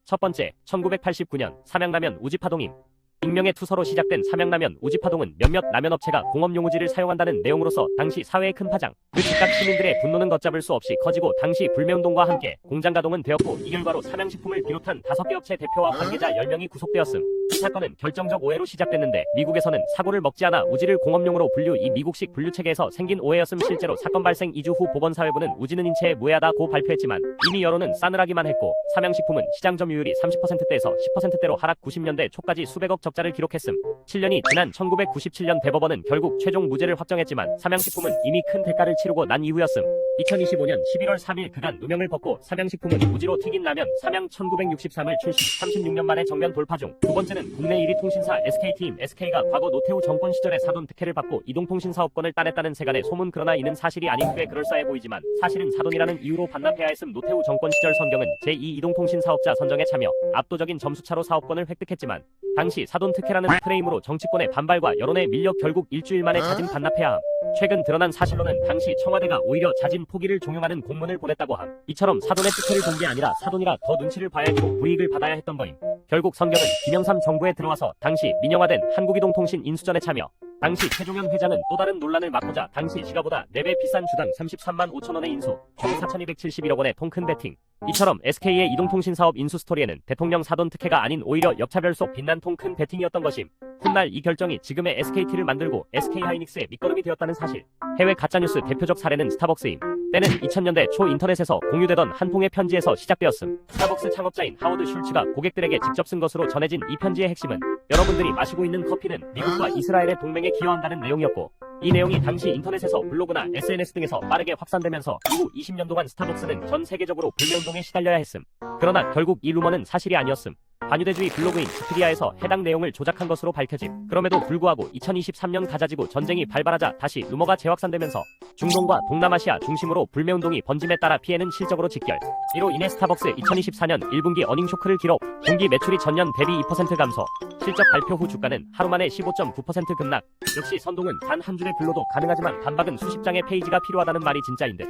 첫 번째, 1989년 삼양라면 우지파동임. 익명의 투서로 시작된 삼양라면 우지파동은 몇몇 라면 업체가 공업용우지를 사용한다는 내용으로서 당시 사회에 큰 파장, 그 즉각 시민들의 분노는 걷잡을 수 없이 커지고 당시 불매운동과 함께 공장 가동은 되었고, 이 결과로 삼양식품을 비롯한 5개 업체 대표와 관계자 10명이 구속되었음. 이 사건은 결정적 오해로 시작됐는데, 미국에서는 사고를 먹지 않아 우지를 공업용으로 분류, 이 미국식 분류체계에서 생긴 오해였음. 실제로 사건 발생 2주 후 보건사회부는 우지는 인체에 무해하다고 발표했지만 이미 여론은 싸늘하기만 했고, 삼양식품은 시장 점유율이 30%대에서 10%대로 하락, 90년대 초까지 수백억 적자를 기록했음. 7년이 지난 1997년 대법원은 결국 최종 무죄를 확정했지만 삼양식품은 이미 큰 대가를 치르고 난 이후였음. 2025년 11월 3일 그간 누명을 벗고 삼양식품은 우지로 튀긴 라면 삼양 1963을 출시, 36년 만에 정면 돌파 중. 두 번째는 국내 1위 통신사 SK팀. SK가 과거 노태우 정권 시절에 사돈 특혜를 받고 이동통신 사업권을 따냈다는 세간의 소문. 그러나 이는 사실이 아닌 꽤 그럴싸해 보이지만 사실은 사돈이라는 이유로 반납해야 했음. 노태우 정권 시절 성경은 제2 이동통신 사업자 선정에 참여, 압도적인 점수차로 사업권을 획득했지만 당시 사돈 특혜라는 프레임으로 정치권의 반발과 여론에 밀려 결국 일주일 만에 자진 반납해야 함. 최근 드러난 사실로는 당시 청와대가 오히려 자진 포기를 종용하는 공문을 보냈다고 함. 이처럼 사돈의 특혜를 본 게 아니라 사돈이라 더 눈치를 봐야 했고 불이익을 받아야 했던 거임. 결국 선경은 김영삼 정부에 들어와서 당시 민영화된 한국이동통신 인수전에 참여. 당시 최종현 회장은 또 다른 논란을 막고자 당시 시가보다 4배 비싼 주당 33만 5천 원의 인수, 총 4,271억 원의 통큰 베팅. 이처럼 SK의 이동통신 사업 인수 스토리에는 대통령 사돈 특혜가 아닌 오히려 역차별 속 빛난 통큰 베팅이었던 것임. 훗날 이 결정이 지금의 SKT를 만들고 SK하이닉스의 밑거름이 되었다는 사실. 해외 가짜뉴스 대표적 사례는 스타벅스임. 때는 2000년대 초 인터넷에서 공유되던 한 통의 편지에서 시작되었음. 스타벅스 창업자인 하워드 슐츠가 고객들에게 직접 쓴 것으로 전해진 이 편지의 핵심은 여러분들이 마시고 있는 커피는 미국과 이스라엘의 동맹에 기여한다는 내용이었고, 이 내용이 당시 인터넷에서 블로그나 SNS 등에서 빠르게 확산되면서 이후 20년 동안 스타벅스는 전 세계적으로 불매운동에 시달려야 했음. 그러나 결국 이 루머는 사실이 아니었음. 반유대주의 블로그인 스피디아에서 해당 내용을 조작한 것으로 밝혀짐. 그럼에도 불구하고 2023년 가자지구 전쟁이 발발하자 다시 루머가 재확산되면서 중동과 동남아시아 중심으로 불매운동이 번짐에 따라 피해는 실적으로 직결. 이로 인해 스타벅스 2024년 1분기 어닝 쇼크를 기록. 분기 매출이 전년 대비 2% 감소. 실적 발표 후 주가는 하루 만에 15.9% 급락. 역시 선동은 단 한 줄의 글로도 가능하지만 단박은 수십 장의 페이지가 필요하다는 말이 진짜인 듯.